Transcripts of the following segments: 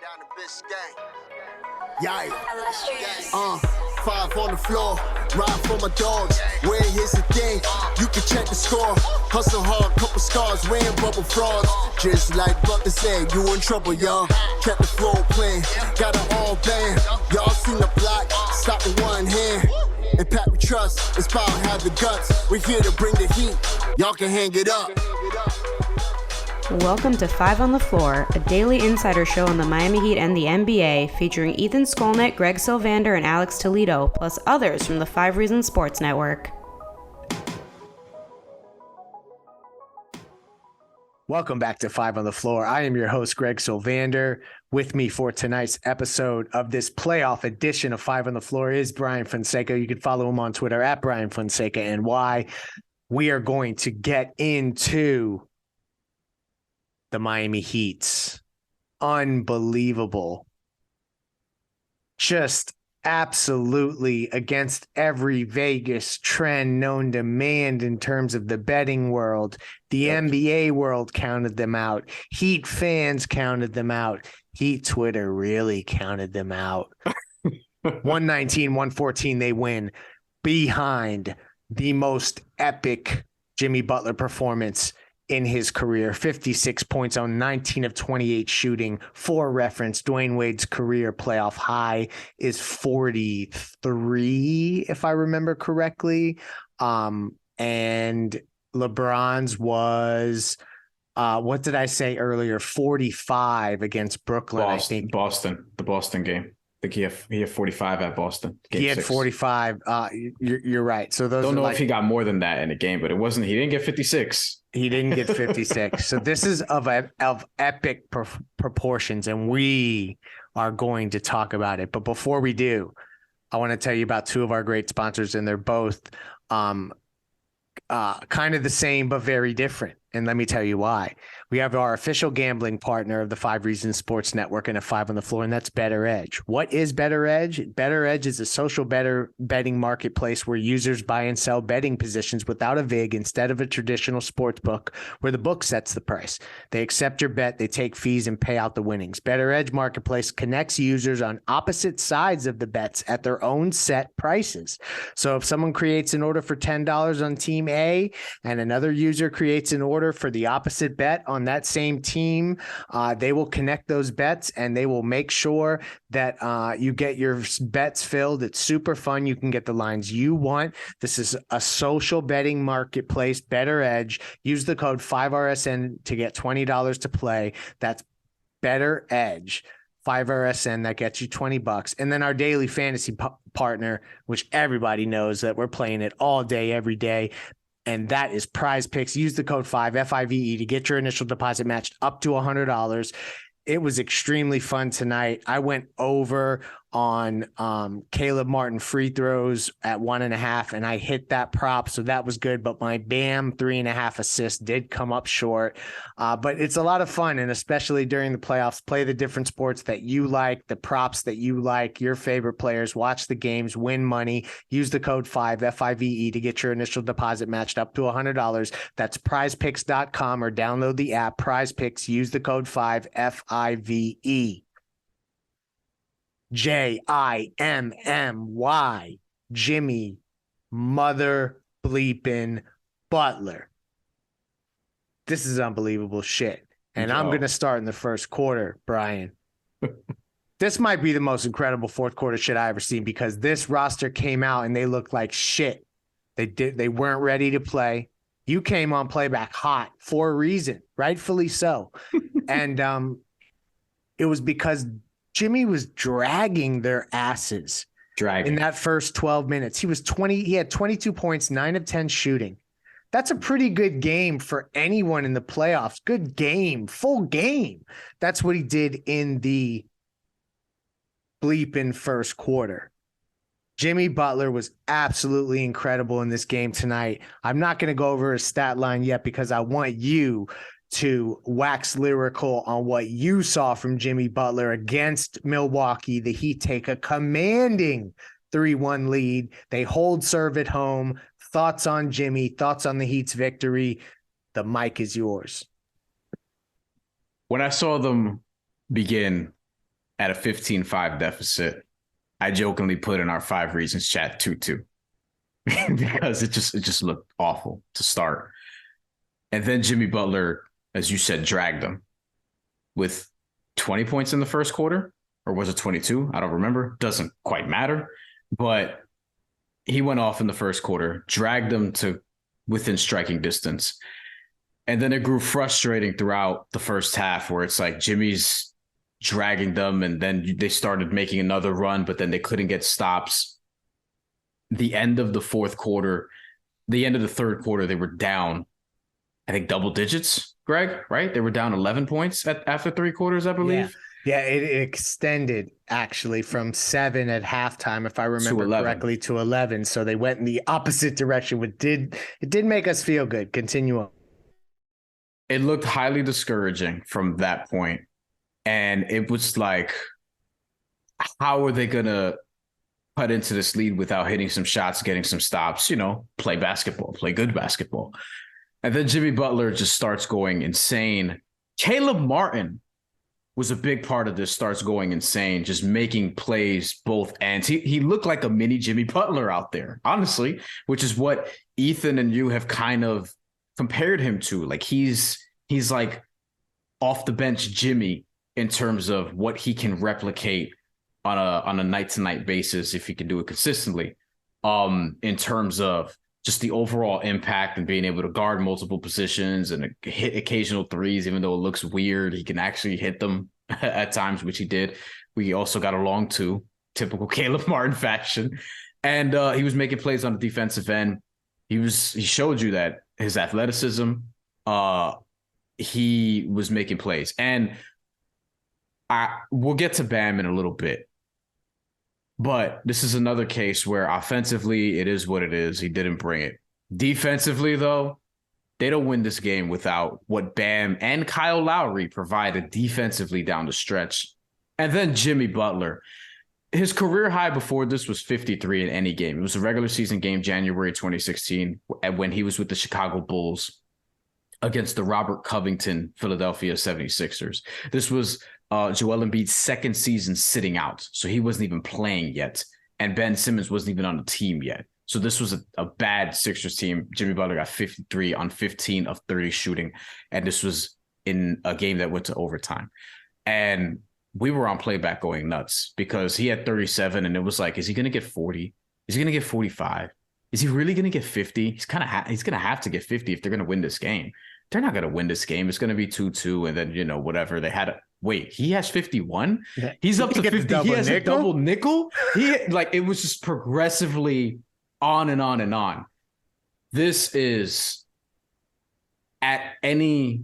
down to Biscayne. Yikes. 5 on the floor, ride for my dogs. Where here's the thing, you can check the score. Hustle hard, couple scars, wearing bubble frauds. Just like Butler said, you in trouble, y'all. Kept the flow playing, got it all banned. Y'all seen the block, stop with one hand. And Pat we trust, it's power, have the guts. We're here to bring the heat, y'all can hang it up. Welcome to 5 on the Floor, a daily insider show on the Miami Heat and the NBA, featuring Ethan Skolnick, Greg Sylvander, and Alex Toledo, plus others from the 5 Reasons Sports Network. Welcome back to 5 on the Floor. I am your host, Greg Sylvander. With me for tonight's episode of this playoff edition of 5 on the Floor is Brian Fonseca. You can follow him on Twitter at Brian Fonseca NY. We are going to get into the Miami Heat's unbelievable, just absolutely against every Vegas trend known to man in terms of the betting world. The NBA world counted them out. Heat fans counted them out. Heat Twitter really counted them out. 119-114, they win behind the most epic Jimmy Butler performance in his career. 56 points on 19 of 28 shooting. For reference, Dwayne Wade's career playoff high is 43, if I remember correctly. And LeBron's was, what did I say earlier? 45 against Brooklyn, I think. The Boston game. I think he had 45 at Boston. He had 45. You're right. So those don't know if he got more than that in a game, but he didn't get 56. He didn't get 56. So this is of epic proportions, and we are going to talk about it. But before we do, I want to tell you about two of our great sponsors, and they're both kind of the same but very different. And let me tell you why. We have our official gambling partner of the 5 Reasons Sports Network and a 5 on the Floor, and that's Better Edge. What is Better Edge? Better Edge is a social betting marketplace where users buy and sell betting positions without a VIG instead of a traditional sports book where the book sets the price. They accept your bet, they take fees, and pay out the winnings. Better Edge Marketplace connects users on opposite sides of the bets at their own set prices. So if someone creates an order for $10 on Team A and another user creates an order for the opposite bet on that same team, they will connect those bets and they will make sure that you get your bets filled. It's super fun. You can get the lines you want. This is a social betting marketplace, Better Edge. Use the code 5RSN to get $20 to play. That's Better Edge. 5RSN, that gets you $20. And then our daily fantasy partner, which everybody knows that we're playing it all day, every day. And that is Prize Picks. Use the code 5FIVE to get your initial deposit matched up to $100. It was extremely fun tonight. I went over on Caleb Martin free throws at 1.5, and I hit that prop, so that was good. But my Bam 3.5 assists did come up short. But it's a lot of fun, and especially during the playoffs, play the different sports that you like, the props that you like, your favorite players, watch the games, win money. Use the code 5FIVE to get your initial deposit matched up to $100. That's prizepicks.com or download the app Prize Picks. Use the code 5FIVE. JIMMY, Jimmy mother bleeping Butler. This is unbelievable shit. And I'm going to start in the first quarter, Brian. This might be the most incredible fourth quarter shit I ever seen, because this roster came out and they looked like shit. They weren't ready to play. You came on playback hot for a reason, rightfully so. And it was because Jimmy was dragging their asses in that first 12 minutes. He had 22 points, 9 of 10 shooting. That's a pretty good game for anyone in the playoffs. Good game, full game. That's what he did in the bleeping first quarter. Jimmy Butler was absolutely incredible in this game tonight. I'm not going to go over his stat line yet because I want you to wax lyrical on what you saw from Jimmy Butler against Milwaukee. The Heat take a commanding 3-1 lead. They hold serve at home. Thoughts on Jimmy, thoughts on the Heat's victory. The mic is yours. When I saw them begin, at a 15-5 deficit, I jokingly put in our 5 reasons chat 2-2 because it just looked awful to start. And then Jimmy Butler, as you said, dragged them with 20 points in the first quarter, or was it 22? I don't remember. Doesn't quite matter. But he went off in the first quarter, dragged them to within striking distance. And then it grew frustrating throughout the first half where it's like Jimmy's dragging them, and then they started making another run, but then they couldn't get stops. The end of the third quarter, they were down, I think, double digits, Greg, right? They were down 11 points after 3 quarters, I believe. Yeah, it extended actually from 7 at halftime, if I remember correctly, to 11. So they went in the opposite direction, which did make us feel good. Continue on. It looked highly discouraging from that point. And it was like, how are they going to cut into this lead without hitting some shots, getting some stops, play basketball, play good basketball. And then Jimmy Butler just starts going insane. Caleb Martin was a big part of this, starts going insane, just making plays both ends. He looked like a mini Jimmy Butler out there, honestly, which is what Ethan and you have kind of compared him to. Like he's like off the bench Jimmy in terms of what he can replicate on a night-to-night basis if he can do it consistently. In terms of just the overall impact and being able to guard multiple positions and hit occasional threes, even though it looks weird, he can actually hit them at times, which he did. We also got along to typical Caleb Martin fashion. And he was making plays on the defensive end. He showed you that his athleticism, he was making plays. And we'll get to Bam in a little bit. But this is another case where offensively, it is what it is. He didn't bring it. Defensively, though, they don't win this game without what Bam and Kyle Lowry provided defensively down the stretch. And then Jimmy Butler. His career high before this was 53 in any game. It was a regular season game, January 2016, when he was with the Chicago Bulls against the Robert Covington Philadelphia 76ers. This was Joel Embiid's second season sitting out, so he wasn't even playing yet, and Ben Simmons wasn't even on the team yet. So this was a bad Sixers team. Jimmy Butler got 53 on 15 of 30 shooting, and this was in a game that went to overtime. And we were on playback going nuts because he had 37, and it was like, is he going to get 40? Is he going to get 45? Is he really going to get 50? He's going to have to get 50 if they're going to win this game. They're not going to win this game. It's going to be 2-2, and then, whatever. They had wait, he has 51? Yeah. He's up to 50. He has a double nickel? It was just progressively on and on and on. This is, at any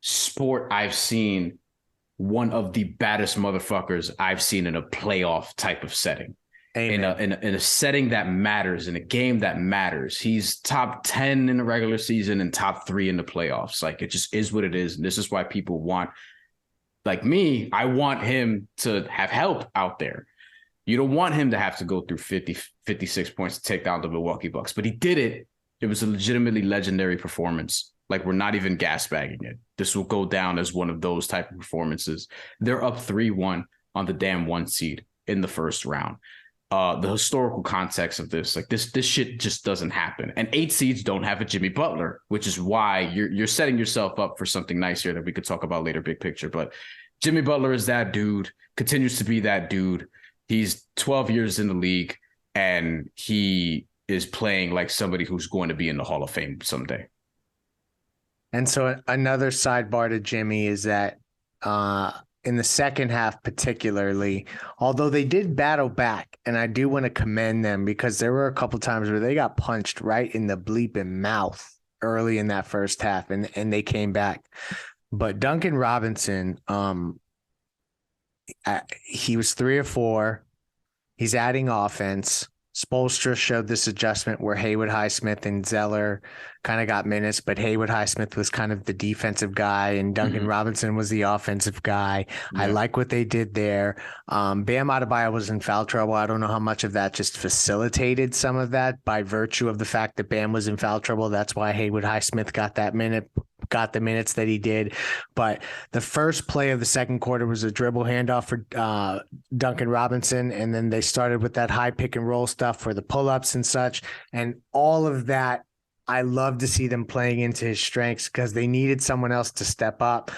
sport I've seen, one of the baddest motherfuckers I've seen in a playoff type of setting. In a setting that matters, in a game that matters. He's top 10 in the regular season and top 3 in the playoffs. Like, it just is what it is. And this is why people want, like me, I want him to have help out there. You don't want him to have to go through 50, 56 points to take down the Milwaukee Bucks, but he did it. It was a legitimately legendary performance. Like, we're not even gasbagging it. This will go down as one of those type of performances. They're up 3-1 on the damn 1 seed in the first round. The historical context of this, like this shit just doesn't happen. And 8 seeds don't have a Jimmy Butler, which is why you're setting yourself up for something nice here that we could talk about later, big picture. But Jimmy Butler is that dude, continues to be that dude. He's 12 years in the league, and he is playing like somebody who's going to be in the Hall of Fame someday. And so another sidebar to Jimmy is that in the second half particularly, although they did battle back, and I do want to commend them because there were a couple times where they got punched right in the bleeping mouth early in that first half, and they came back. But Duncan Robinson, he was 3 or 4. He's adding offense. Spoelstra showed this adjustment where Haywood Highsmith and Zeller kind of got minutes, but Haywood Highsmith was kind of the defensive guy and Duncan Robinson was the offensive guy. Yeah. I like what they did there. Bam Adebayo was in foul trouble. I don't know how much of that just facilitated some of that by virtue of the fact that Bam was in foul trouble. That's why Haywood Highsmith got the minutes that he did. But the first play of the second quarter was a dribble handoff for Duncan Robinson. And then they started with that high pick and roll stuff for the pull-ups and such. And all of that, I love to see them playing into his strengths because they needed someone else to step up.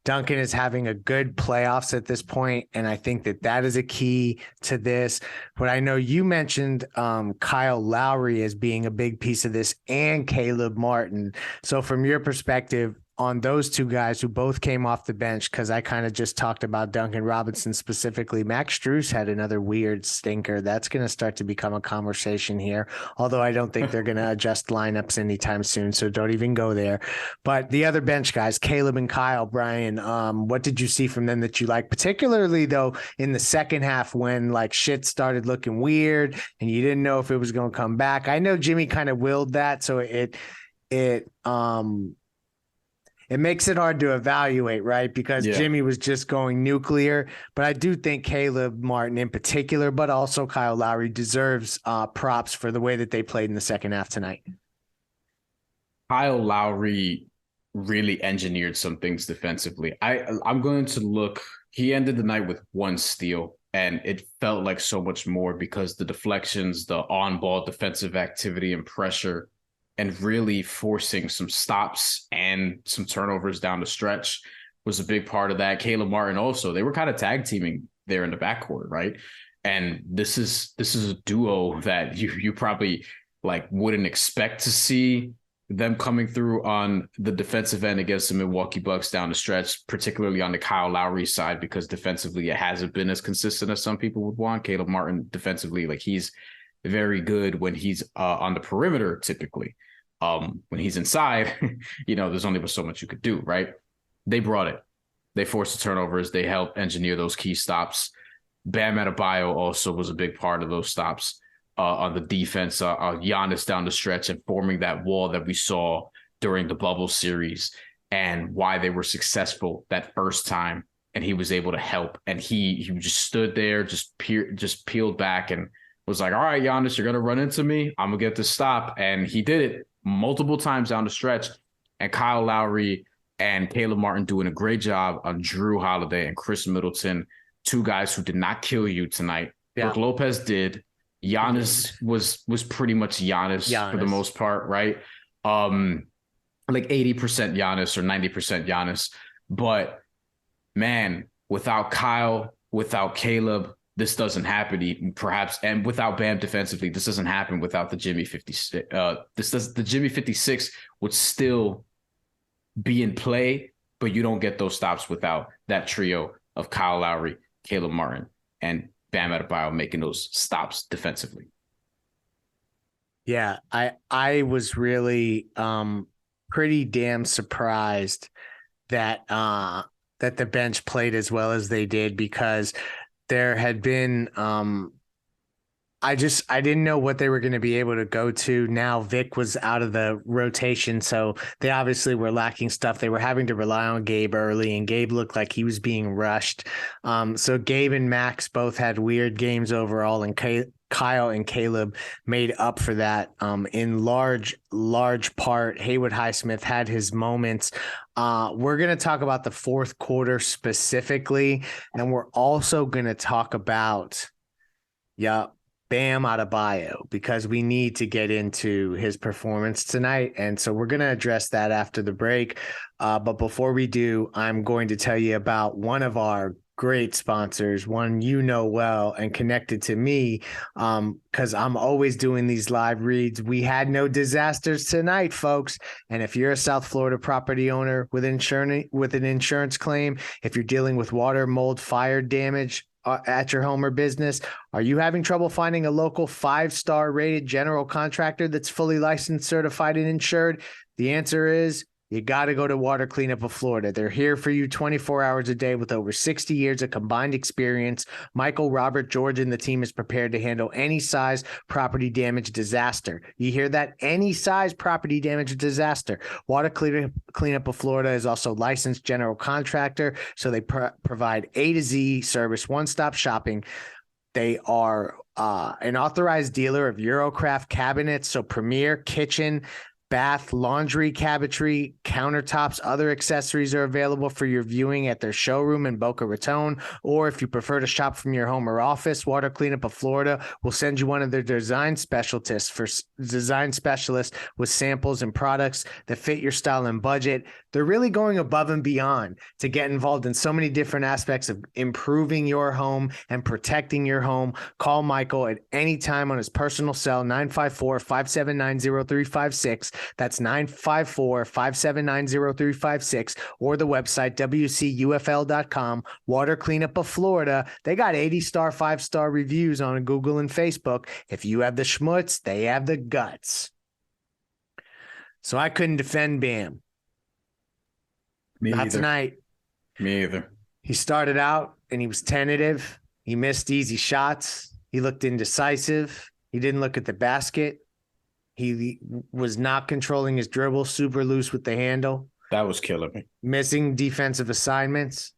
Duncan is having a good playoffs at this point, and I think that is a key to this. But I know you mentioned Kyle Lowry as being a big piece of this and Caleb Martin. So from your perspective, on those two guys who both came off the bench, because I kind of just talked about Duncan Robinson specifically. Max Strus had another weird stinker. That's going to start to become a conversation here, although I don't think they're going to adjust lineups anytime soon, so don't even go there. But the other bench guys, Caleb and Kyle, Brian, what did you see from them that you like, particularly, though, in the second half when like shit started looking weird and you didn't know if it was going to come back? I know Jimmy kind of willed that, so it makes it hard to evaluate, right? Because Jimmy was just going nuclear. But I do think Caleb Martin in particular, but also Kyle Lowry deserves props for the way that they played in the second half tonight. Kyle Lowry really engineered some things defensively. I'm going to look. He ended the night with 1 steal, and it felt like so much more because the deflections, the on-ball defensive activity and pressure, and really forcing some stops and some turnovers down the stretch was a big part of that. Caleb Martin also, they were kind of tag teaming there in the backcourt, right? And this is a duo that you probably like wouldn't expect to see them coming through on the defensive end against the Milwaukee Bucks down the stretch, particularly on the Kyle Lowry side, because defensively it hasn't been as consistent as some people would want. Caleb Martin defensively, like he's very good when he's on the perimeter typically. When he's inside, there's only so much you could do, right? They brought it. They forced the turnovers. They helped engineer those key stops. Bam Adebayo also was a big part of those stops on the defense. Giannis down the stretch and forming that wall that we saw during the bubble series and why they were successful that first time. And he was able to help. And he just stood there, just peeled back and was like, all right, Giannis, you're going to run into me. I'm going to get this stop. And he did it multiple times down the stretch, and Kyle Lowry and Caleb Martin doing a great job on Drew Holiday and Chris Middleton, 2 guys who did not kill you tonight. Yeah. Brook Lopez did. Giannis was pretty much Giannis for the most part, right? Like 80% Giannis or 90% Giannis. But man, without Kyle, without Caleb, this doesn't happen perhaps, and without Bam defensively, this doesn't happen without the Jimmy 56. The Jimmy 56 would still be in play, but you don't get those stops without that trio of Kyle Lowry, Caleb Martin, and Bam Adebayo making those stops defensively. Yeah, I was really pretty damn surprised that the bench played as well as they did, because there had been I didn't know what they were going to be able to go to. Now Vic was out of the rotation, so they obviously were lacking stuff. They were having to rely on Gabe early, and Gabe looked like he was being rushed. So Gabe and Max both had weird games overall, and Kyle and Caleb made up for that in large part. Haywood Highsmith had his moments. We're going to talk about the fourth quarter specifically, and we're also going to talk about Bam Adebayo, because we need to get into his performance tonight. And so we're going to address that after the break. But before we do, I'm going to tell you about one of our great sponsors, one you know well and connected to me, because I'm always doing these live reads. We had no disasters tonight, folks. And if you're a South Florida property owner with an insurance claim, if you're dealing with water, mold, fire damage at your home or business, are you having trouble finding a local 5-star rated general contractor that's fully licensed, certified, and insured? The answer is you got to go to Water Cleanup of Florida. They're here for you 24 hours a day with over 60 years of combined experience. Michael, Robert, George, and the team is prepared to handle any size property damage disaster. You hear that? Any size property damage disaster. Water Cleanup of Florida is also licensed general contractor, so they provide A to Z service, one-stop shopping. They are an authorized dealer of Eurocraft cabinets, so premier, kitchen, bath, laundry, cabinetry, countertops, other accessories are available for your viewing at their showroom in Boca Raton. Or if you prefer to shop from your home or office, Water Cleanup of Florida will send you one of their design specialists with samples and products that fit your style and budget. They're really going above and beyond to get involved in so many different aspects of improving your home and protecting your home. Call Michael at any time on his personal cell, 954-579-0356. That's 954-579-0356, or the website, wcufl.com. Water Cleanup of Florida. They got 80-star, 5-star reviews on Google and Facebook. If you have the schmutz, they have the guts. So I couldn't defend Bam. Not tonight. Me either. He started out and he was tentative. He missed easy shots. He looked indecisive. He didn't look at the basket. He was not controlling his dribble, super loose with the handle. That was killing me. Missing defensive assignments.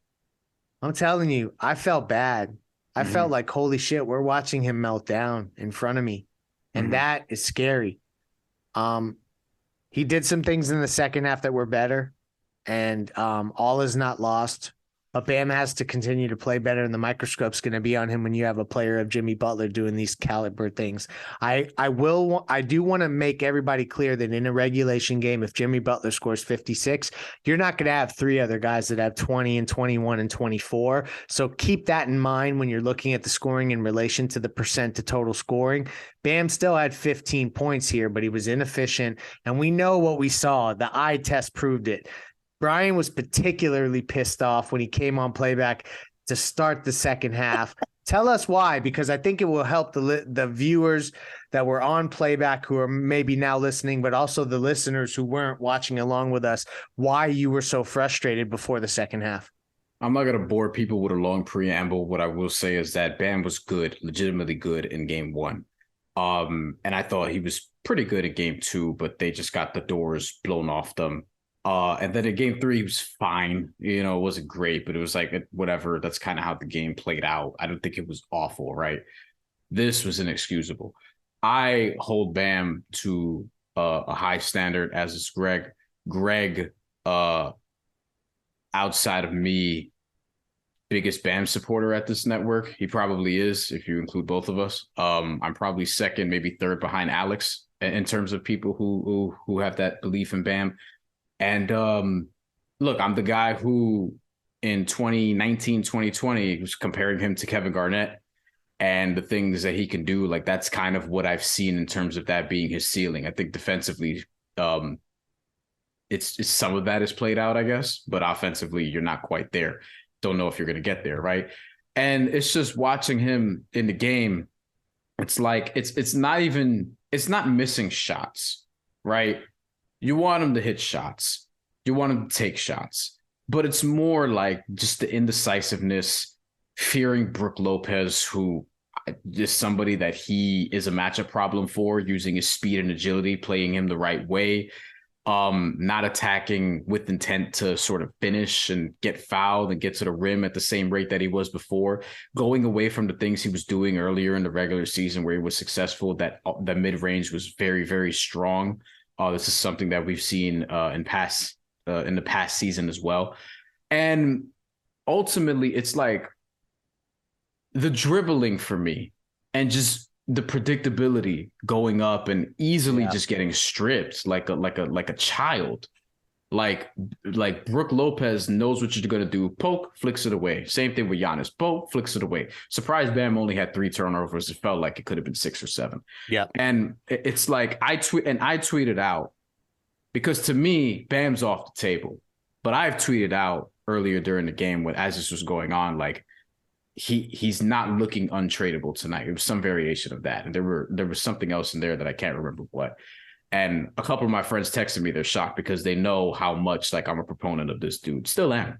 I'm telling you, I felt bad. I felt like, holy shit, we're watching him melt down in front of me. And that is scary. He did some things in the second half that were better. And all is not lost. But Bam has to continue to play better, and the microscope's going to be on him when you have a player of Jimmy Butler doing these caliber things. I do want to make everybody clear that in a regulation game, if Jimmy Butler scores 56, you're not going to have three other guys that have 20 and 21 and 24. So keep that in mind when you're looking at the scoring in relation to the percent to total scoring. Bam still had 15 points here, but he was inefficient, and we know what we saw. The eye test proved it. Brian was particularly pissed off when he came on playback to start the second half. Tell us why, because I think it will help the viewers that were on playback who are maybe now listening, but also the listeners who weren't watching along with us, why you were so frustrated before the second half. I'm not going to bore people with a long preamble. What I will say is that Bam was good, legitimately good in game one. And I thought he was pretty good at game two, but they just got the doors blown off them. And then in game three, he was fine. You know, it wasn't great, but it was like, whatever. That's kind of how the game played out. I don't think it was awful, right? This was inexcusable. I hold Bam to a high standard, as is Greg. Greg, outside of me, biggest Bam supporter at this network. He probably is, if you include both of us. I'm probably second, maybe third behind Alex in terms of people who have that belief in Bam. And look, I'm the guy who in 2019, 2020 was comparing him to Kevin Garnett and the things that he can do. Like, that's kind of what I've seen in terms of that being his ceiling. I think defensively, it's some of that is played out, I guess, but offensively, you're not quite there. Don't know if you're going to get there, right? And it's just watching him in the game. It's like it's not missing shots, right? You want him to hit shots. You want him to take shots. But it's more like just the indecisiveness, fearing Brook Lopez, who is somebody that he is a matchup problem for, using his speed and agility, playing him the right way, not attacking with intent to sort of finish and get fouled and get to the rim at the same rate that he was before, going away from the things he was doing earlier in the regular season where he was successful, that the mid-range was very, very strong. This is something that we've seen in the past season as well. And ultimately, it's like the dribbling for me and just the predictability going up and easily just getting stripped like a child. Like Brook Lopez knows what you're going to do. Poke, flicks it away. Same thing with Giannis. Poke, flicks it away. Surprise, Bam only had 3 turnovers. It felt like it could have been 6 or 7. Yeah. And it's like I tweeted out, because to me, Bam's off the table. But I've tweeted out earlier during the game as this was going on, like he's not looking untradeable tonight. It was some variation of that. And there was something else in there that I can't remember what. And a couple of my friends texted me, they're shocked because they know how much like I'm a proponent of this dude. Still am.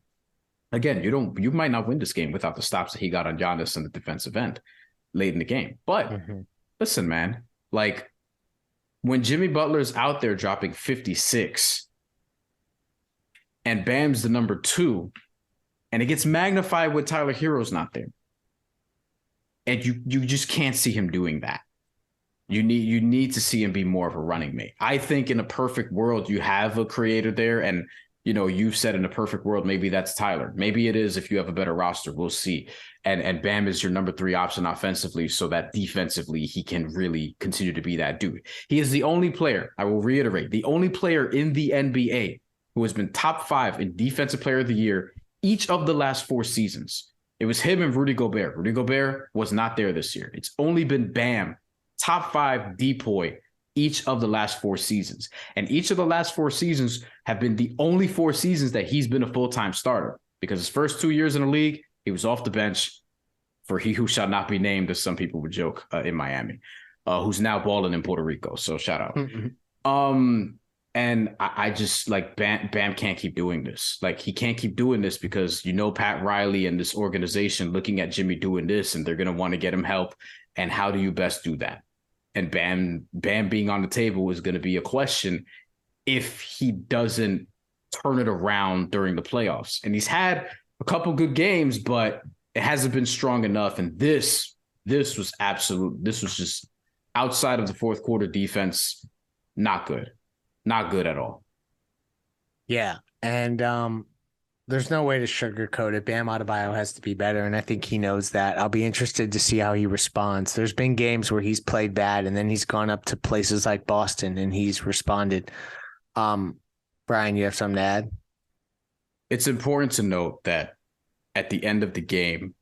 Again, you might not win this game without the stops that he got on Giannis in the defensive end late in the game. But listen, man, like when Jimmy Butler's out there dropping 56 and Bam's the number 2, and it gets magnified when Tyler Hero's not there. And you just can't see him doing that. You need to see him be more of a running mate. I think in a perfect world, you have a creator there. And, you know, you've said in a perfect world, maybe that's Tyler. Maybe it is if you have a better roster. We'll see. And Bam is your number 3 option offensively so that defensively he can really continue to be that dude. He is the only player, I will reiterate, the only player in the NBA who has been top 5 in Defensive Player of the Year each of the last 4 seasons. It was him and Rudy Gobert. Rudy Gobert was not there this year. It's only been Bam, top 5 DPOY each of the last 4 seasons. And each of the last 4 seasons have been the only 4 seasons that he's been a full-time starter, because his first 2 years in the league, he was off the bench for he who shall not be named, as some people would joke, in Miami, who's now balling in Puerto Rico. So shout out. And I just like Bam can't keep doing this. Like he can't keep doing this because, you know, Pat Riley and this organization looking at Jimmy doing this, and they're going to want to get him help. And how do you best do that? And Bam being on the table is going to be a question if he doesn't turn it around during the playoffs. And he's had a couple good games, but it hasn't been strong enough. And this was just outside of the fourth quarter defense, not good. Not good at all. Yeah. And there's no way to sugarcoat it. Bam Adebayo has to be better, and I think he knows that. I'll be interested to see how he responds. There's been games where he's played bad, and then he's gone up to places like Boston, and he's responded. Brian, you have something to add? It's important to note that at the end of the game,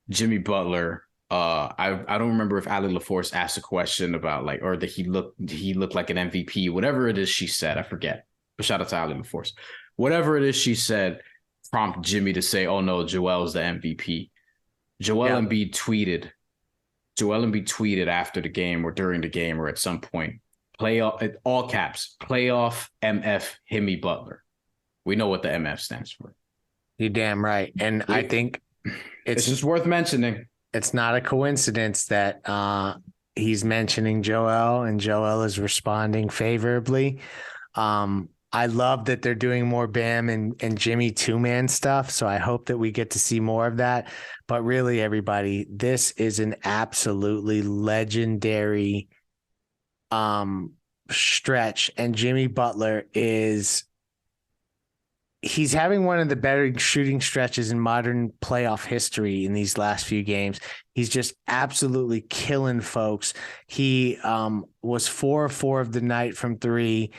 Jimmy Butler, I don't remember if Ali LaForce asked a question about like, or that he looked like an MVP, whatever it is she said, I forget. But shout out to Ali LaForce. Whatever it is she said, prompt Jimmy to say, "Oh no, Joel's the MVP." Joel Embiid tweeted after the game or during the game or at some point, playoff, all caps, playoff MF Jimmy Butler. We know what the MF stands for. You're damn right. And I think it's just worth mentioning. It's not a coincidence that he's mentioning Joel and Joel is responding favorably. I love that they're doing more Bam and Jimmy 2-man stuff. So I hope that we get to see more of that. But really, everybody, this is an absolutely legendary stretch. And Jimmy Butler he's having one of the better shooting stretches in modern playoff history in these last few games. He's just absolutely killing folks. He was 4 of 4 of the night from 3.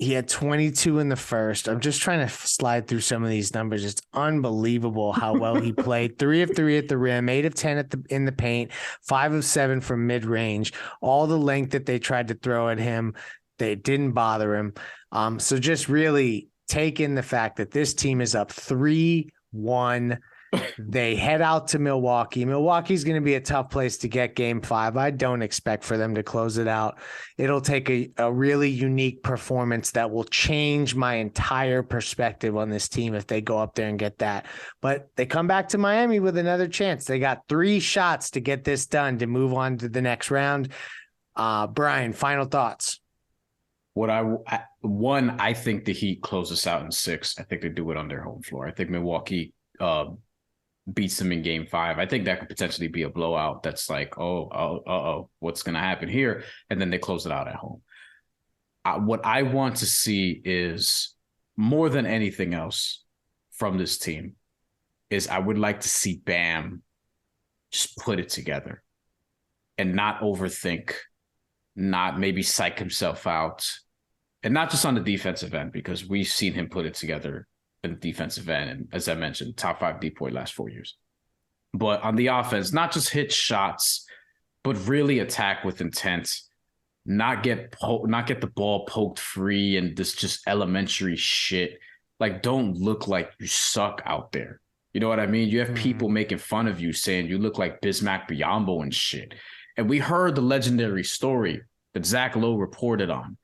He had 22 in the first. I'm just trying to slide through some of these numbers. It's unbelievable how well he played. 3 of 3 at the rim, 8 of 10 in the paint, 5 of 7 from mid-range. All the length that they tried to throw at him, they didn't bother him. So just really take in the fact that this team is up 3-1. They head out to Milwaukee. Milwaukee's going to be a tough place to get game 5. I don't expect for them to close it out. It'll take a really unique performance that will change my entire perspective on this team if they go up there and get that. But they come back to Miami with another chance. They got 3 shots to get this done to move on to the next round. Brian, final thoughts. I think the Heat close us out in 6. I think they do it on their home floor. I think Milwaukee beats them in game 5. I think that could potentially be a blowout. That's like, what's going to happen here? And then they close it out at home. What I want to see is, more than anything else from this team, is I would like to see Bam just put it together and not overthink, not maybe psych himself out, and not just on the defensive end, because we've seen him put it together in the defensive end. And as I mentioned, top 5 DPOY last 4 years. But on the offense, not just hit shots, but really attack with intent, not get the ball poked free and this just elementary shit. Like, don't look like you suck out there. You know what I mean? You have people making fun of you saying you look like Bismack Biyombo and shit. And we heard the legendary story that Zach Lowe reported on,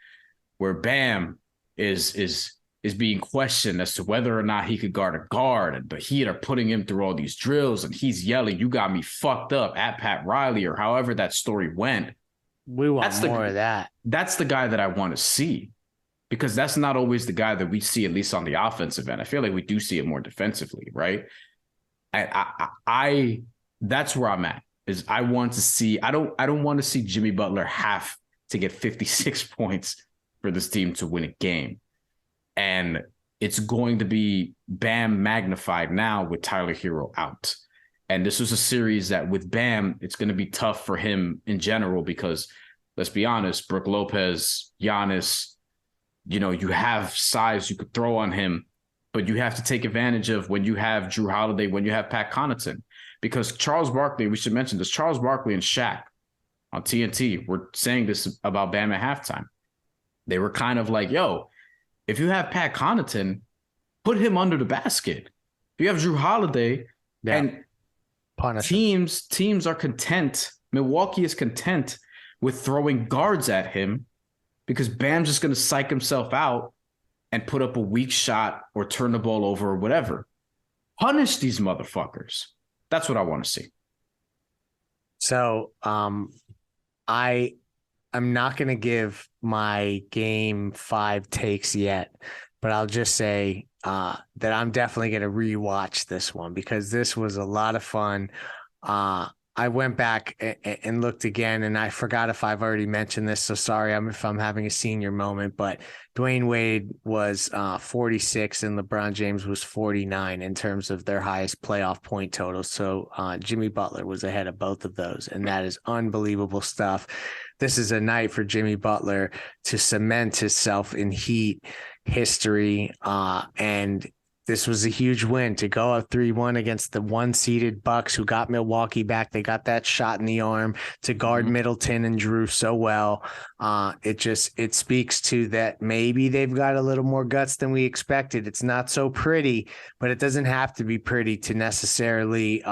where Bam is being questioned as to whether or not he could guard a guard, and the Heat are putting him through all these drills, and he's yelling, "You got me fucked up," at Pat Riley, or however that story went. We want more of that. That's the guy that I want to see, because that's not always the guy that we see, at least on the offensive end. I feel like we do see it more defensively, right? I that's where I'm at. Is I want to see. I don't want to see Jimmy Butler have to get 56 points for this team to win a game. And it's going to be Bam magnified now with Tyler Hero out. And this was a series that with Bam, it's going to be tough for him in general, because let's be honest, Brook Lopez, Giannis, you have size you could throw on him, but you have to take advantage of when you have Drew Holiday, when you have Pat Connaughton. Because Charles Barkley, we should mention this, Charles Barkley and Shaq on TNT were saying this about Bam at halftime. They were kind of like, yo, if you have Pat Connaughton, put him under the basket. If you have Drew Holiday, and teams are content. Milwaukee is content with throwing guards at him, because Bam's just going to psych himself out and put up a weak shot or turn the ball over or whatever. Punish these motherfuckers. That's what I want to see. So I'm not going to give my game 5 takes yet, but I'll just say that I'm definitely going to rewatch this one, because this was a lot of fun. I went back and looked again, and I forgot if I've already mentioned this, so sorry if I'm having a senior moment, but Dwayne Wade was 46 and LeBron James was 49 in terms of their highest playoff point totals. So Jimmy Butler was ahead of both of those, and that is unbelievable stuff. This is a night for Jimmy Butler to cement himself in Heat history, and this was a huge win to go up 3-1 against the 1-seeded Bucks, who got Milwaukee back. They got that shot in the arm to guard Middleton and Drew so well. It speaks to that maybe they've got a little more guts than we expected. It's not so pretty, but it doesn't have to be pretty to necessarily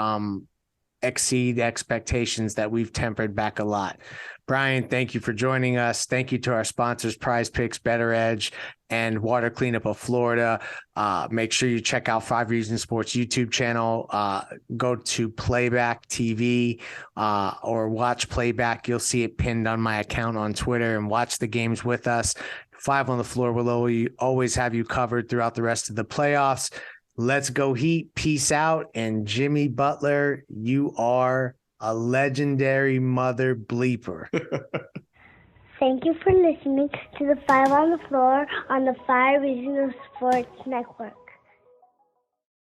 exceed expectations that we've tempered back a lot. Brian, thank you for joining us. Thank you to our sponsors, Prize Picks, Better Edge, and Water Cleanup of Florida. Make sure you check out 5 Reasons Sports YouTube channel. Go to Playback TV or watch Playback. You'll see it pinned on my account on Twitter, and watch the games with us. 5 on the Floor will always have you covered throughout the rest of the playoffs. Let's go Heat. Peace out. And Jimmy Butler, you are a legendary mother bleeper. Thank you for listening to the 5 on the Floor on the 5 Reasons Sports Network.